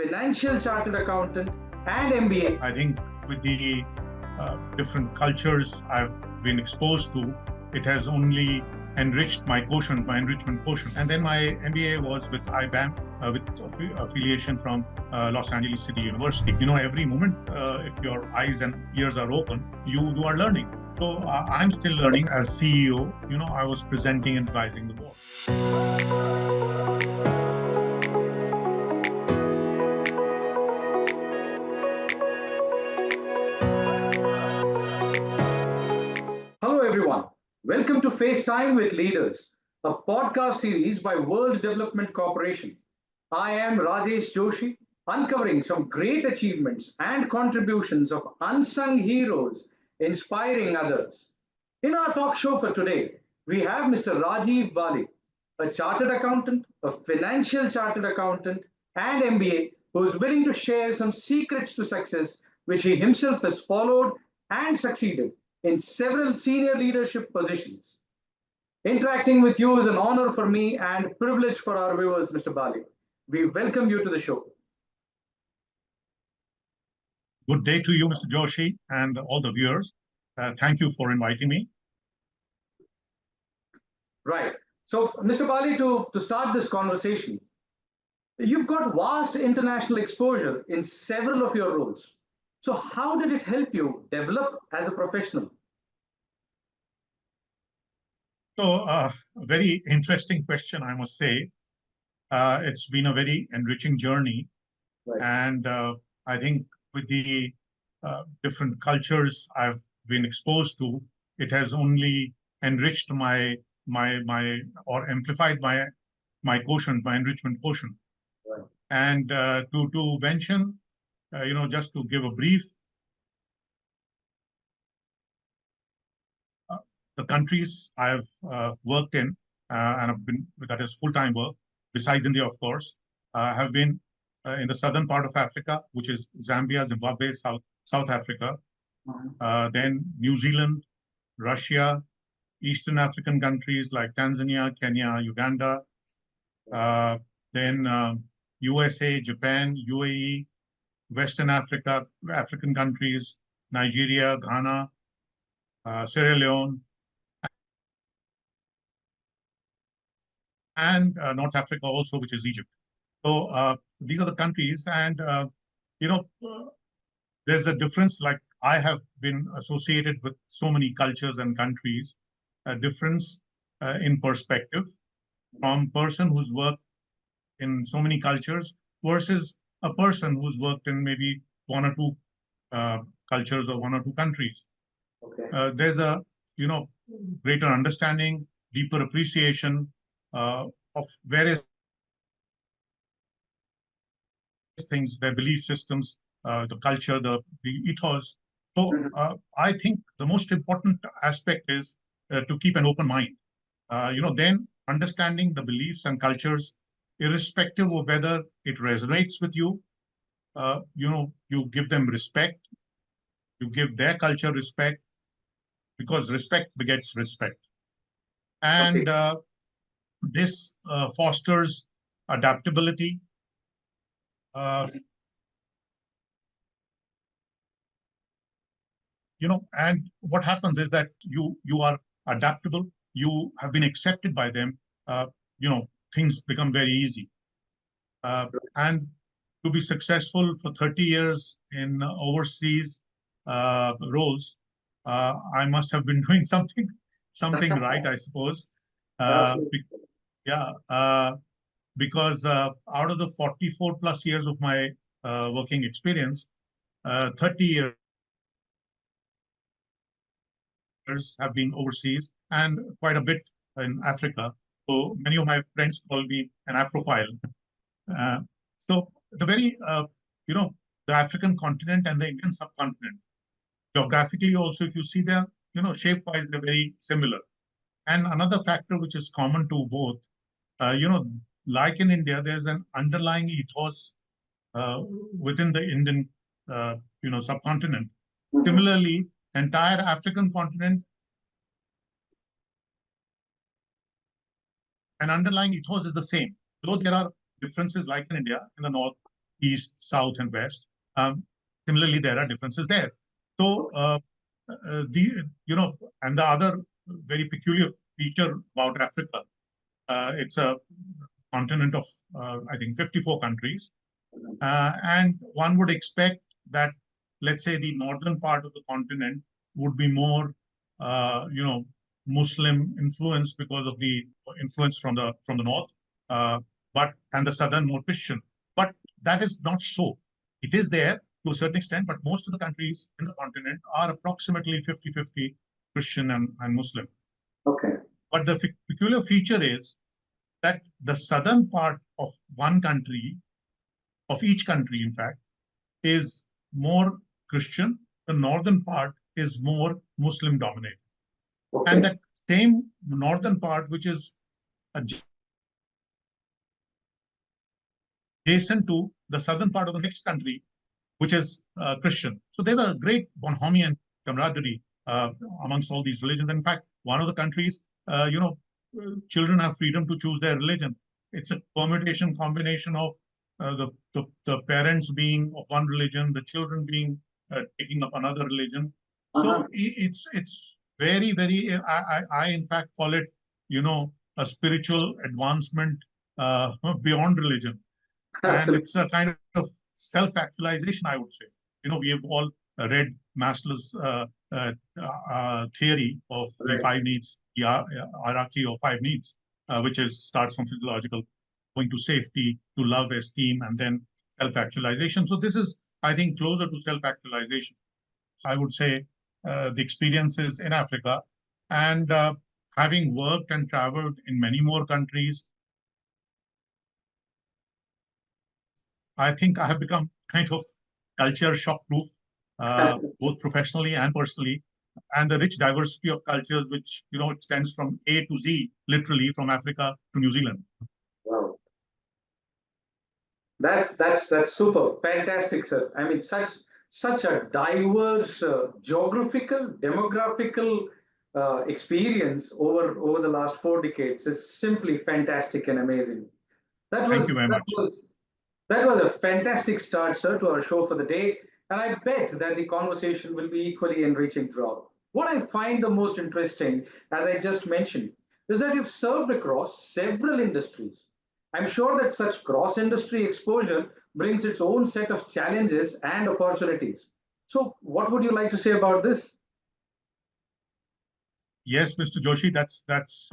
financial chartered accountant and MBA. I think with the different cultures I've been exposed to, it has only enriched my quotient, my enrichment quotient. And then my MBA was with IBAM, with affiliation from Los Angeles City University. Every moment, if your eyes and ears are open, you are learning. So I'm still learning as CEO. I was presenting and advising the board. Hello, everyone. Welcome to FaceTime with Leaders, a podcast series by World Development Corporation. I am Rajesh Joshi, uncovering some great achievements and contributions of unsung heroes inspiring others. In our talk show for today, we have Mr. Rajiv Bali, a chartered accountant, a financial chartered accountant, and MBA, who is willing to share some secrets to success which he himself has followed and succeeded in several senior leadership positions. Interacting with you is an honor for me and privilege for our viewers, Mr. Bali. We welcome you to the show. Good day to you, Mr. Joshi, and all the viewers. Thank you for inviting me. Right. So, Mr. Bali, to start this conversation, you've got vast international exposure in several of your roles. So how did it help you develop as a professional? So, very interesting question, I must say. It's been a very enriching journey. Right. And I think with the different cultures I've been exposed to, it has only enriched my or amplified my quotient, my enrichment quotient. Right. And to mention, just to give a brief, the countries I've worked in and have been, that is full-time work, besides India, of course, have been in the southern part of Africa, which is Zambia, Zimbabwe, South Africa, then New Zealand, Russia, Eastern African countries like Tanzania, Kenya, Uganda, then USA, Japan, UAE, Western Africa, African countries, Nigeria, Ghana, Sierra Leone, and North Africa also, which is Egypt. So these are the countries, and there's a difference. Like, I have been associated with so many cultures and countries, a difference in perspective from person who's worked in so many cultures versus a person who's worked in maybe one or two cultures or one or two countries. Okay. There's a greater understanding, deeper appreciation of various things, their belief systems, the culture, the ethos. So I think the most important aspect is to keep an open mind. Then understanding the beliefs and cultures, irrespective of whether it resonates with you, you give them respect, you give their culture respect, because respect begets respect. And okay. This fosters adaptability. And what happens is that you are adaptable, you have been accepted by them, things become very easy. And to be successful for 30 years in overseas roles, I must have been doing something right, I suppose. Because out of the 44 plus years of my working experience, 30 years have been overseas and quite a bit in Africa. So many of my friends call me an Afrophile. So the very, the African continent and the Indian subcontinent, geographically also, if you see them, shape-wise, they're very similar. And another factor which is common to both, like in India, there's an underlying ethos within the Indian, subcontinent. Mm-hmm. Similarly, entire African continent, an underlying ethos is the same. Though there are differences, like in India, in the north, east, south, and west. Similarly, there are differences there. So and the other very peculiar feature about Africa, it's a continent of I think 54 countries, and one would expect that, let's say, the northern part of the continent would be more, Muslim influence because of the influence from the north, and the southern more Christian. But that is not so. It is there to a certain extent, but most of the countries in the continent are approximately 50-50 Christian and Muslim. Okay. But the peculiar feature is that the southern part of one country, of each country, in fact, is more Christian. The northern part is more Muslim dominated. Okay. And that same northern part, which is adjacent to the southern part of the next country, which is Christian. So there's a great bonhomie and camaraderie amongst all these religions. In fact, one of the countries, children have freedom to choose their religion. It's a permutation combination of the parents being of one religion, the children being taking up another religion. So it's very, very. I in fact call it, a spiritual advancement beyond religion, and it's a kind of self-actualization, I would say. We have all read Maslow's theory of the five needs, the hierarchy of five needs, which starts from physiological, going to safety, to love, esteem, and then self-actualization. So this is, I think, closer to self-actualization. I would say the experiences in Africa, and having worked and traveled in many more countries, I think I have become kind of culture shock proof, both professionally and personally. And the rich diversity of cultures, which extends from A to Z, literally from Africa to New Zealand. Wow. That's super fantastic, sir. I mean, such a diverse geographical, demographical experience over the last 4 decades is simply fantastic and amazing. That Thank you was very that much. was that was a fantastic start, sir, to our show for the day, and I bet that the conversation will be equally enriching throughout. What I find the most interesting, as I just mentioned, is that you've served across several industries. I'm sure that such cross industry exposure brings its own set of challenges and opportunities. So, what would you like to say about this? Yes, Mr. Joshi, that's.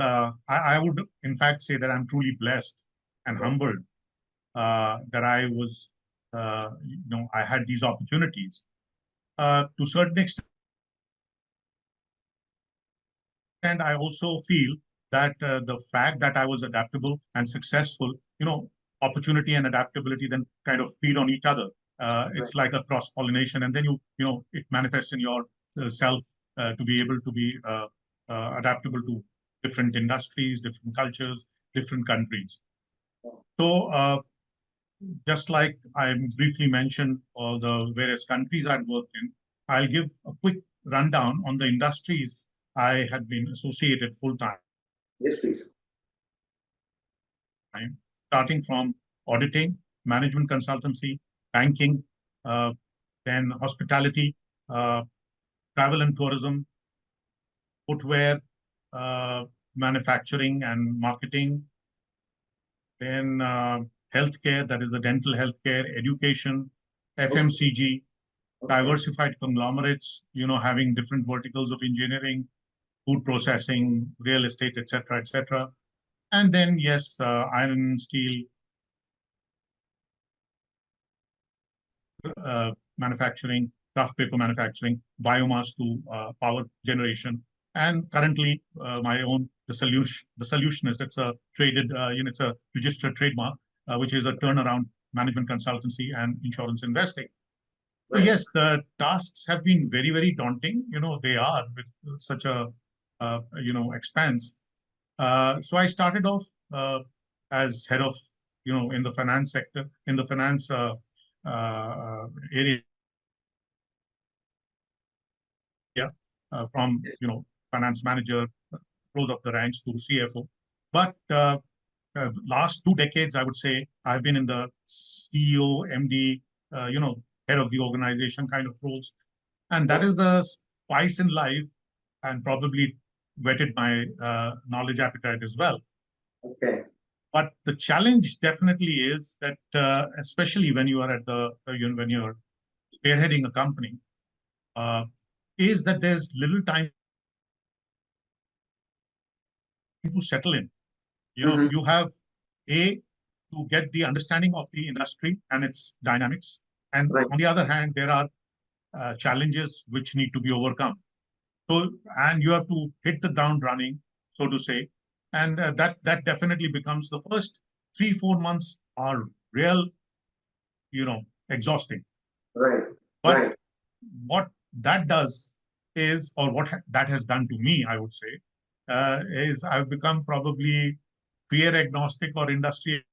I would in fact say that I'm truly blessed and humbled that I had these opportunities. To a certain extent, I also feel that the fact that I was adaptable and successful, opportunity and adaptability then kind of feed on each other. It's like a cross pollination, and then it manifests in your self to be able to be adaptable to different industries, different cultures, different countries. So, just like I briefly mentioned all the various countries I'd worked in, I'll give a quick rundown on the industries I had been associated full time, Yes, please. starting from auditing, management consultancy, banking, uh, then hospitality, uh, travel and tourism, footwear, uh, manufacturing and marketing, then healthcare, that is the dental healthcare, education, FMCG, diversified conglomerates, having different verticals of engineering, food processing, real estate, etc., etc. And then, yes, iron and steel manufacturing, craft paper manufacturing, biomass to power generation, and currently my own the solutionist. It's a traded, it's a registered trademark, which is a turnaround management consultancy and insurance investing. So Right. yes, the tasks have been very, very daunting. They are with such a expanse. So I started off as head of, in the finance sector, in the finance area, from finance manager, rose up the ranks to CFO. But last 2 decades, I would say, I've been in the CEO, MD, head of the organization kind of roles. And that is the spice in life and probably whetted my knowledge appetite as well. Okay. But the challenge definitely is that, especially when you are at when you're spearheading a company, is that there's little time to settle in. You have to get the understanding of the industry and its dynamics, and Right. on the other hand, there are challenges which need to be overcome. So, and you have to hit the ground running, so to say, and that definitely becomes the first 3-4 months are real, exhausting. Right. But Right. what that does is, or what that has done to me, I would say, is I've become probably peer agnostic or industry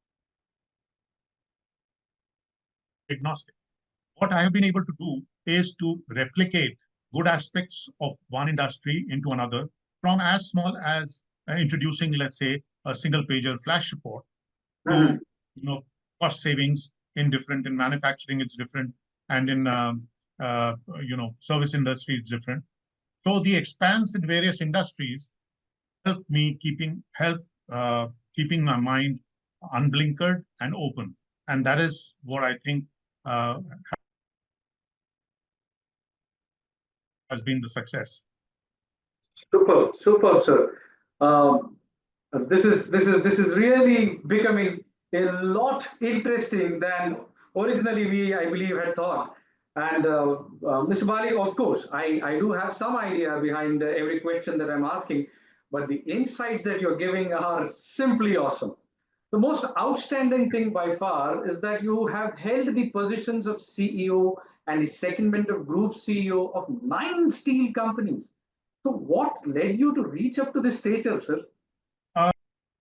agnostic. What I have been able to do is to replicate good aspects of one industry into another, from as small as introducing, let's say, a single pager flash report to, cost savings in manufacturing, it's different, and in, service industry, it's different. So the expanse in various industries help me keeping my mind unblinkered and open. And that is what I think has been the success. Superb, superb, sir. Um, this is really becoming a lot interesting than originally we, I believe, had thought. And Mr. Bali, of course, I do have some idea behind every question that I'm asking, but the insights that you're giving are simply awesome. The most outstanding thing by far is that you have held the positions of CEO and the secondment of group CEO of 9 steel companies. So, what led you to reach up to this stature, sir? Uh,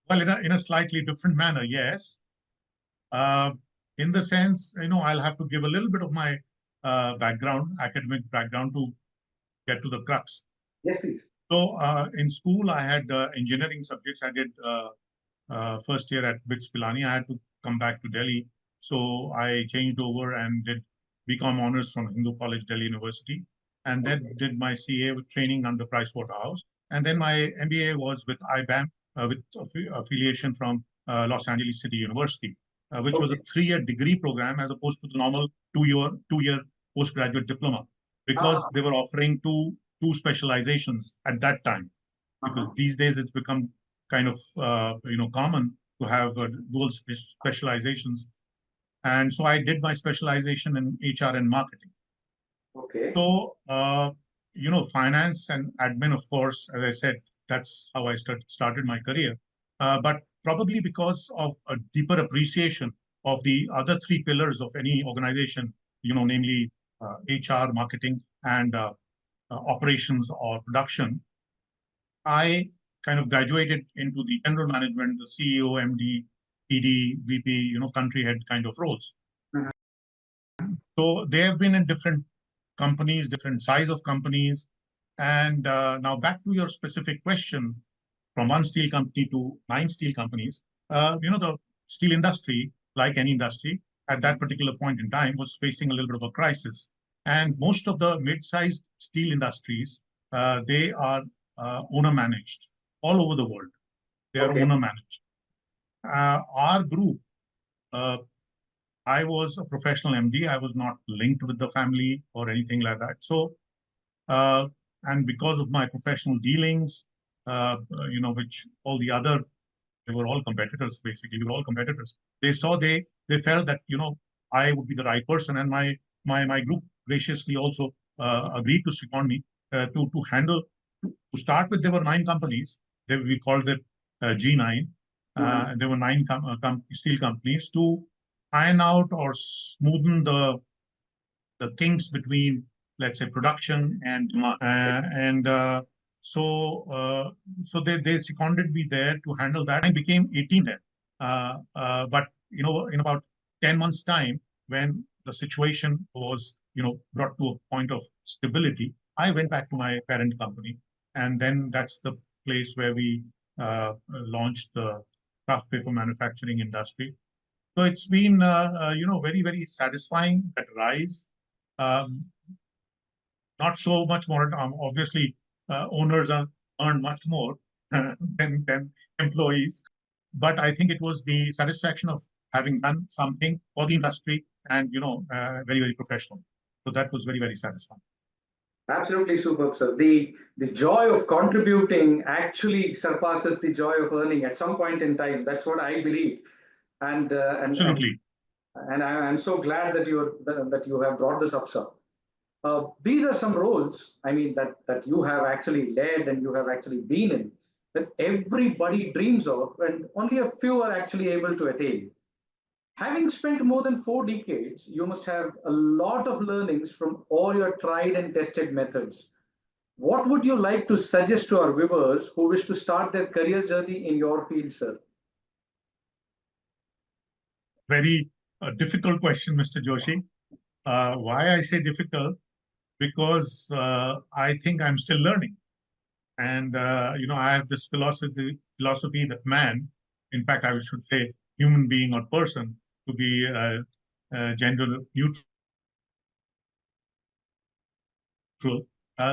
well, in a slightly different manner, yes. Uh, in the sense, I'll have to give a little bit of my academic background to get to the crux. Yes, please. So, in school, I had engineering subjects. I did first year at BITS Pilani. I had to come back to Delhi. So I changed over and did BCom honors from Hindu College, Delhi University, and then did my CA with training under Pricewaterhouse. And then my MBA was with IBAM, with affiliation from Los Angeles City University, which was a 3-year degree program as opposed to the normal two-year postgraduate diploma, because Ah, they were offering two specializations at that time. Because these days it's become kind of common to have dual specializations, and so I did my specialization in HR and marketing. okay. So finance and admin, of course, as I said, that's how I started my career. But probably because of a deeper appreciation of the other 3 pillars of any organization, namely HR, marketing, and operations or production, I kind of graduated into the general management, the CEO, MD, PD, VP, country head kind of roles. Mhm. So they have been in different companies, different size of companies. And now back to your specific question, from 1 steel company to 9 steel companies, the steel industry, like any industry, at that particular point in time was facing a little bit of a crisis. And most of the mid-sized steel industries, they are owner managed all over the world. They are Okay. owner managed. Our group, uh, I was a professional MD. I was not linked with the family or anything like that. So, and because of my professional dealings, which all the other, they were all competitors, basically. We were all competitors. They felt that, I would be the right person. And my group graciously also agreed to second me to handle, to start with. There were 9 companies. We called it G9. Mhm. And there were 9 steel companies to iron out or smoothen the kinks between, let's say, production and demand. So they seconded me there to handle that. I became 18 then. But in about 10 months' time, when the situation was brought to a point of stability, I went back to my parent company, and then that's the place where we launched the craft paper manufacturing industry. So it's been, very, very satisfying, that rise. Um, Not so much more. Obviously, owners earn much more than employees, but I think it was the satisfaction of having done something for the industry and very, very professional. So that was very, very satisfying. Absolutely superb, sir. The joy of contributing actually surpasses the joy of earning at some point in time. That's what I believe. And uh, and and Absolutely. I'm so glad that you have brought this up, sir. These are some roles, I mean, that you have actually led and you have actually been in, that everybody dreams of, and only a few are actually able to attain. Having spent more than 4 decades, you must have a lot of learnings from all your tried and tested methods. What would you like to suggest to our viewers who wish to start their career journey in your field, sir? Very difficult question, Mr. Joshi. Why I say difficult? Because I think I'm still learning. And I have this philosophy that man, in fact, I should say human being or person, to be gender neutral,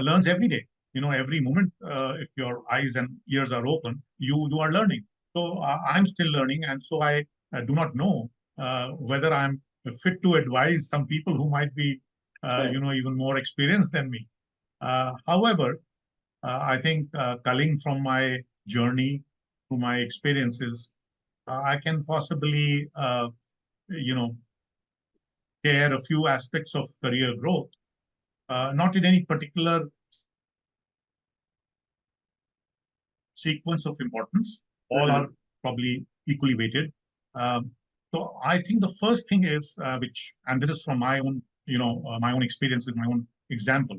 learns every day. Every moment, if your eyes and ears are open, you are learning. So I'm still learning, and so I do not know whether I'm fit to advise some people who might be, Right. even more experienced than me. However, I think culling from my journey, through my experiences, I can possibly, share a few aspects of career growth, not in any particular sequence of importance. All Mhm. are probably equally weighted. Um, so I think the first thing is, and this is from my own, my own experiences, my own example.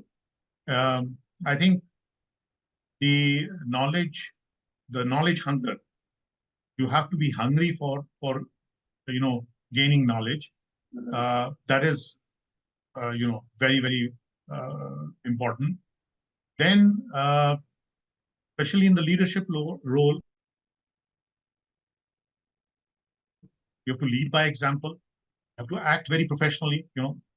I think the knowledge hunger. You have to be hungry for gaining knowledge. Mhm. That is very, very important. Then, especially in the leadership role, you have to lead by example. You have to act very professionally.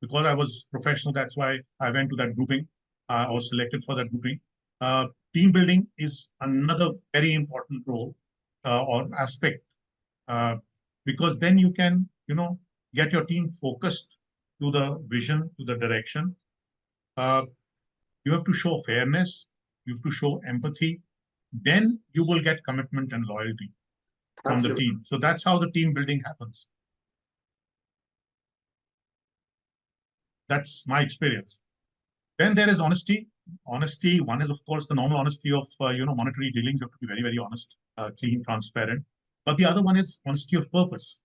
Because I was professional, that's why I went to that grouping. I was selected for that grouping. uh, Team building is another very important role, or aspect, uh, because then you can get your team focused to the vision, to the direction. uh, you have to show fairness, you have to show empathy, then you will get commitment and loyalty from the Absolutely. team. So that's how the team building happens. That's my experience. Then there is honesty. Honesty, one is of course the normal honesty of monetary dealings. You have to be very, very honest, clean, transparent. But the other one is honesty of purpose.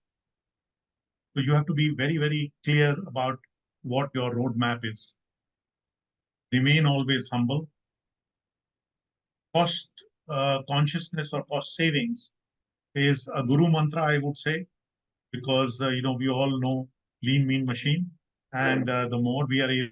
So you have to be very, very clear about what your roadmap is. Remain always humble. Cost consciousness or cost savings is a guru mantra, I would say, because we all know lean mean machine, and the more we are able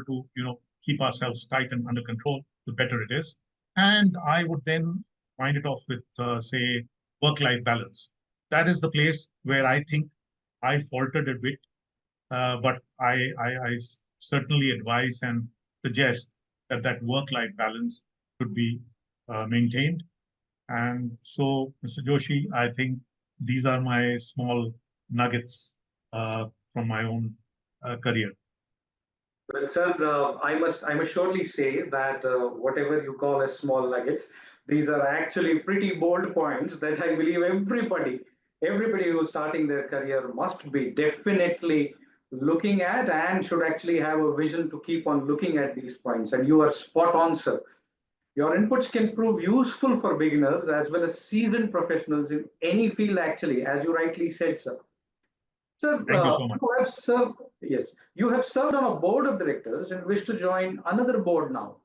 to keep ourselves tight and under control, the better it is. And I would then wind it off with say work-life balance. That is the place where I think I faltered a bit, but I certainly advise and suggest that work-life balance should be maintained. And so, Mr. Joshi, I think these are my small nuggets from my own career. Well, sir, I must surely say that whatever you call as small nuggets, these are actually pretty bold points that I believe everybody who's starting their career must be definitely looking at and should actually have a vision to keep on looking at these points. And you are spot on, sir. Your inputs can prove useful for beginners as well as seasoned professionals in any field, actually, as you rightly said, sir. Sir, Thank you so much. you have served on a board of directors and wish to join another board now.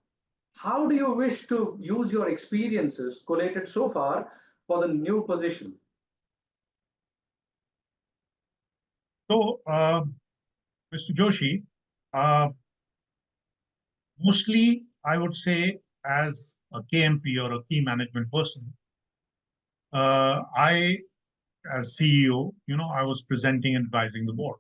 How do you wish to use your experiences collated so far for the new position? So, Mr. Joshi, uh, mostly I would say as a KMP or a key management person, I, as CEO, I was presenting and advising the board.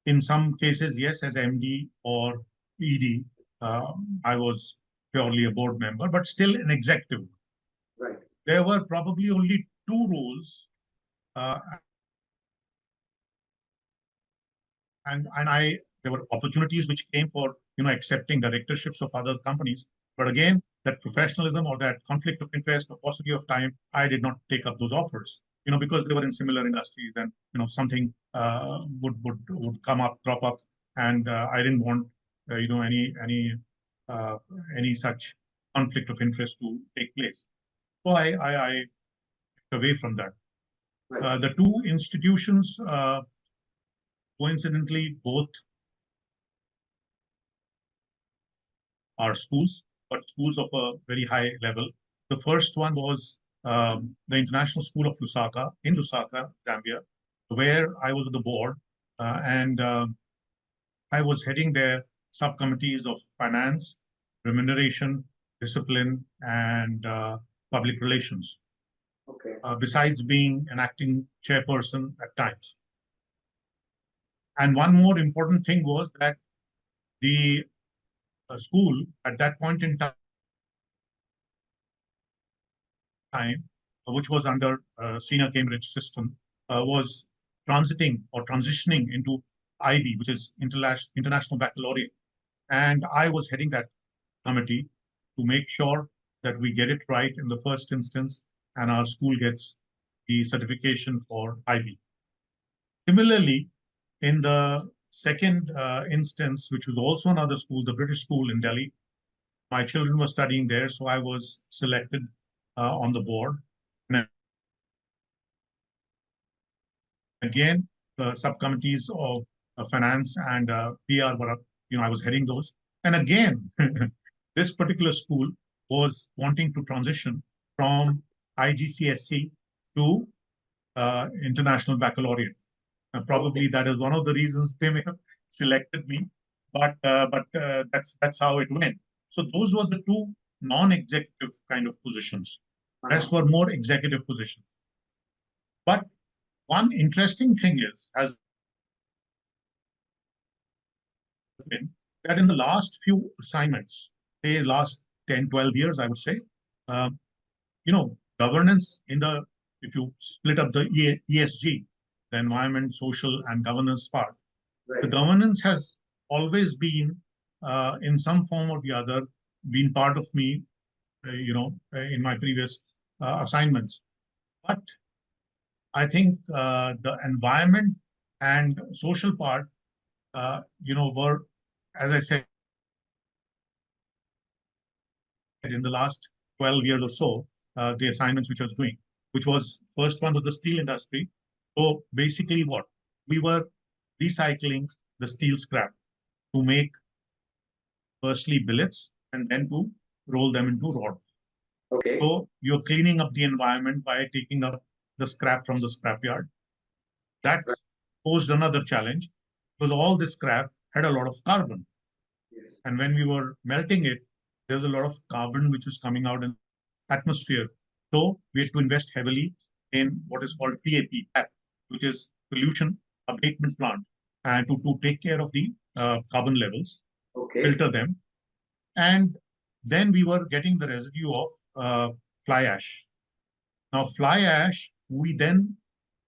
In some cases, yes, as MD or ED, I was purely a board member, but still an executive. Right. There were probably only two roles, uh, and there were opportunities which came for accepting directorships of other companies. But again, that professionalism or that conflict of interest or paucity of time, I did not take up those offers. Because they were in similar industries, and something would come up, crop up, and I didn't want uh, any such conflict of interest to take place. So I moved away from that. Right. The two institutions, coincidentally, both are schools, but schools of a very high level. The first one was the International School of Lusaka in Lusaka, Zambia, where I was on the board, and I was heading their subcommittees of finance, remuneration, discipline, and public relations. Okay. Besides being an acting chairperson at times. And one more important thing was that the school at that point in time, which was under senior Cambridge system, was transitioning into IB, which is International Baccalaureate. And I was heading that committee to make sure that we get it right in the first instance and our school gets the certification for IB. Similarly, in the second instance, which was also another school, the British school in Delhi, my children were studying there, so I was selected on the board. And again, the subcommittees of finance and PR were, I was heading those. And again, this particular school was wanting to transition from IGCSE to International Baccalaureate. Probably that is one of the reasons they may have selected me, but that's how it went. So those were the two non-executive kind of positions. Rest were more executive positions. But one interesting thing has been that in the last few assignments, say last 10, 12 years, I would say, uh, governance if you split up the ESG, the environment, social, and governance part, right. The governance has always been, in some form or the other, been part of me, in my previous assignments. But I think the environment and social part, were, as I said, in the last 12 years or so, the assignments which I was doing, which was, first one was the steel industry. So basically what? We were recycling the steel scrap to make firstly billets and then to roll them into rods. Okay. So you're cleaning up the environment by taking up the scrap from the scrapyard. That posed another challenge because all this scrap had a lot of carbon. Yes. And when we were melting it, there was a lot of carbon which was coming out in the atmosphere. So we had to invest heavily in what is called PAP, which is pollution abatement plant, and to take care of the carbon levels, okay. Filter them. And then we were getting the residue of fly ash. Now, fly ash, we then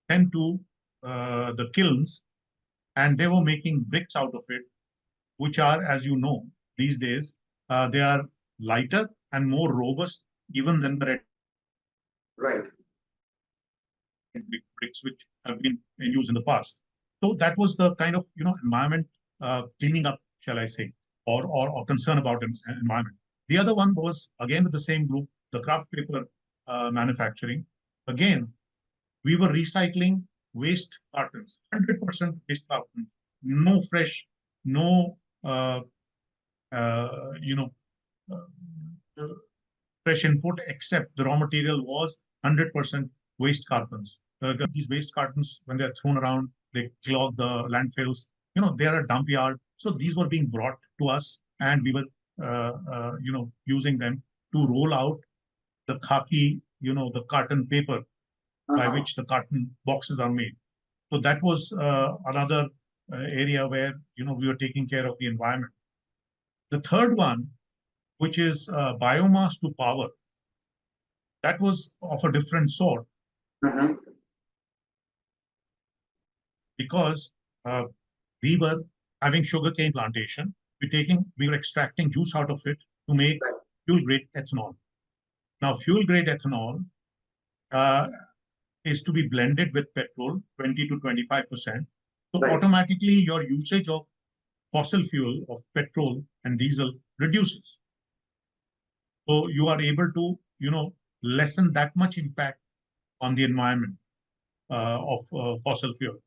sent to the kilns, and they were making bricks out of it, which are, as you know, these days, they are lighter and more robust even than the red right. bricks which have been in use in the past. So that was the kind of environment cleaning up, shall I say, or concern about environment. The other one was again with the same group, the Kraft paper manufacturing. Again, we were recycling waste cartons, 100% waste cartons, no fresh, no uh, uh, you know fresh input, except the raw material was 100% waste cartons. These waste cartons, when they're thrown around, they clog the landfills. They are a dump yard. So these were being brought to us, and we were, using them to roll out the khaki, the carton paper by which the carton boxes are made. So that was another area where we were taking care of the environment. The third one, which is biomass to power, that was of a different sort because we were having sugarcane plantation. We were extracting juice out of it to make fuel grade ethanol. Now, fuel grade ethanol is to be blended with petrol, 20 to 25%. So automatically your usage of fossil fuel, of petrol and diesel reduces. So you are able to, lessen that much impact on the environment of fossil fuel.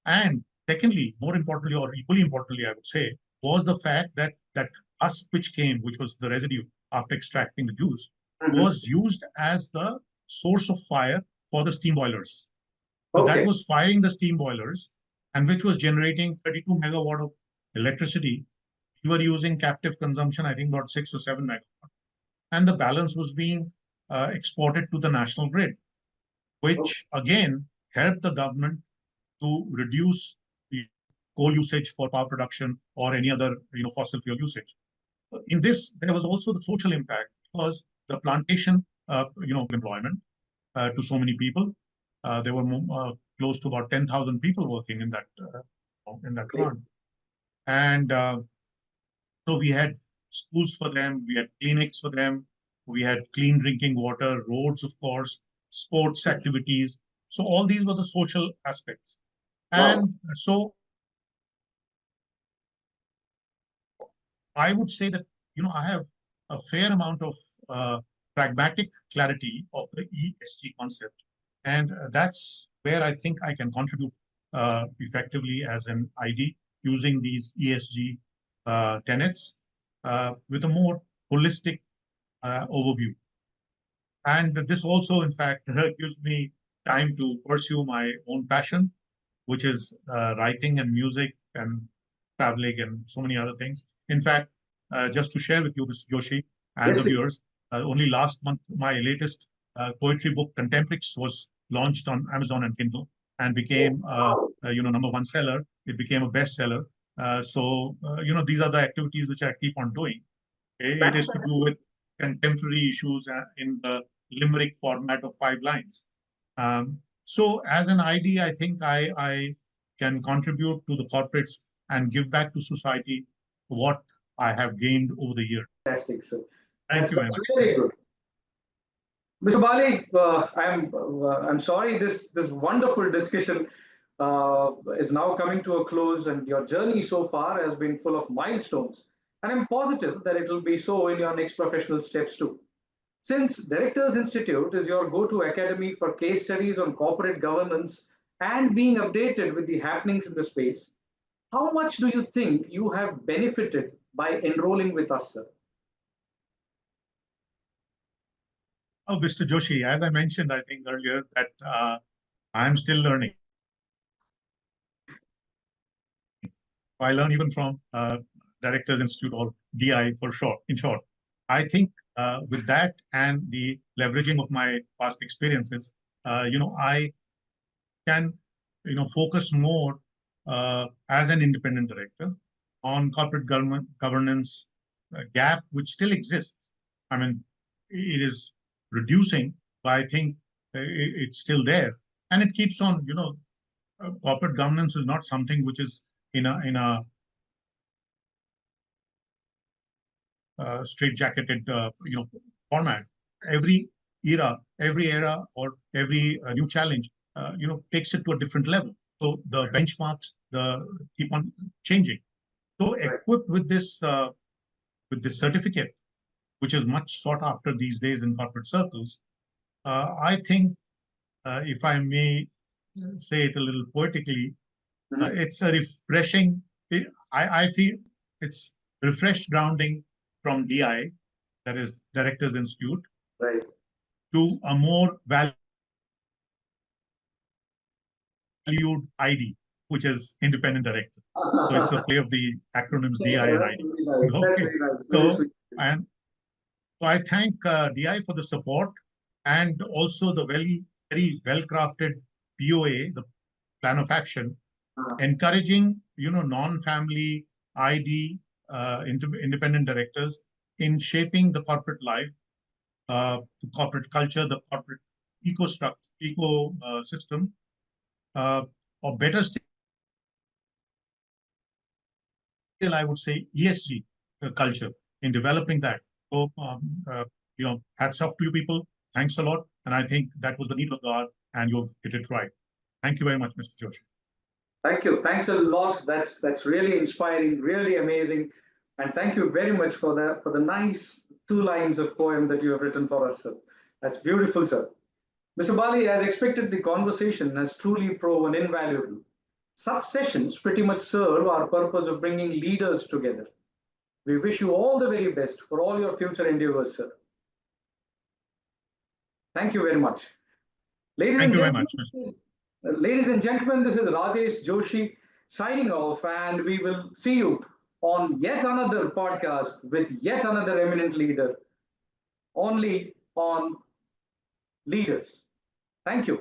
And secondly, more importantly, or equally importantly, I would say, was the fact that that husk which was the residue after extracting the juice, was used as the source of fire for the steam boilers. So that was firing the steam boilers, and which was generating 32 megawatt of electricity. We were using captive consumption, I think about 6 or 7 megawatt. And the balance was being exported to the national grid, which again helped the government to reduce the coal usage for power production or any other fossil fuel usage. In this, there was also the social impact because the plantation, employment to so many people. There were close to about 10,000 people working in that plant, and so we had schools for them, we had clinics for them, we had clean drinking water, roads, of course, sports activities. So all these were the social aspects, and so I would say that I have a fair amount of pragmatic clarity of the ESG concept, and that's where I think I can contribute effectively as an ID using these ESG tenets with a more holistic overview. And this also, in fact, gives me time to pursue my own passion, which is writing and music and traveling and so many other things. In fact, just to share with you, Mr. Joshi, and the viewers, only last month, my latest poetry book, Contemporix, was launched on Amazon and Kindle and became, number one seller. It became a bestseller. So, these are the activities which I keep on doing. It is to do with contemporary issues in the limerick format of 5 lines. So as an ID, I think I can contribute to the corporates and give back to society what I have gained over the year. Fantastic, sir. Thank you very much. Very good. Mr. Bali, I'm sorry this wonderful discussion is now coming to a close, and your journey so far has been full of milestones. And I'm positive that it will be so in your next professional steps too. Since Directors Institute is your go-to academy for case studies on corporate governance and being updated with the happenings in the space, how much do you think you have benefited by enrolling with us, sir? Oh, Mr. Joshi, as I mentioned, I think earlier that I'm still learning. I learn even from Directors Institute, or DI for short. In short, I think with that and the leveraging of my past experiences, I can focus more as an independent director on corporate governance gap, which still exists. I mean, it is reducing, but I think it's still there, and it keeps on. Corporate governance is not something which is in a straight-jacketed format. Every era, or every new challenge, takes it to a different level. So the benchmarks keep on changing. So equipped with this certificate, which is much sought after these days in corporate circles, I think, if I may say it a little poetically, it's a refreshing. I feel it's refreshed grounding from DI, that is Directors Institute, to a more valued ID, which is independent director. So it's a play of the acronyms DI and That's ID. very nice. That's Okay. very nice. Very So, sweet. and so I thank DI for the support and also the very well-crafted POA, the plan of action, Uh, encouraging non-family ID independent directors in shaping the corporate life, the corporate culture, the corporate eco structure, eco system, or better still, I would say ESG culture in developing that. So, hats off to you people. Thanks a lot. And I think that was the need of the hour, and you've hit it right. Thank you very much, Mr. Joshi. Thank you. Thanks a lot. That's really inspiring, really amazing. And thank you very much for the nice 2 lines of poem that you have written for us, sir. That's beautiful, sir. Mr. Bali, as expected, the conversation has truly proven invaluable. Such sessions pretty much serve our purpose of bringing leaders together. We wish you all the very best for all your future endeavors, sir. Thank you very much. Ladies Thank and you very gentlemen, much, Mr. ladies and gentlemen, this is Rajesh Joshi signing off, and we will see you on yet another podcast with yet another eminent leader, only on leaders. Thank you.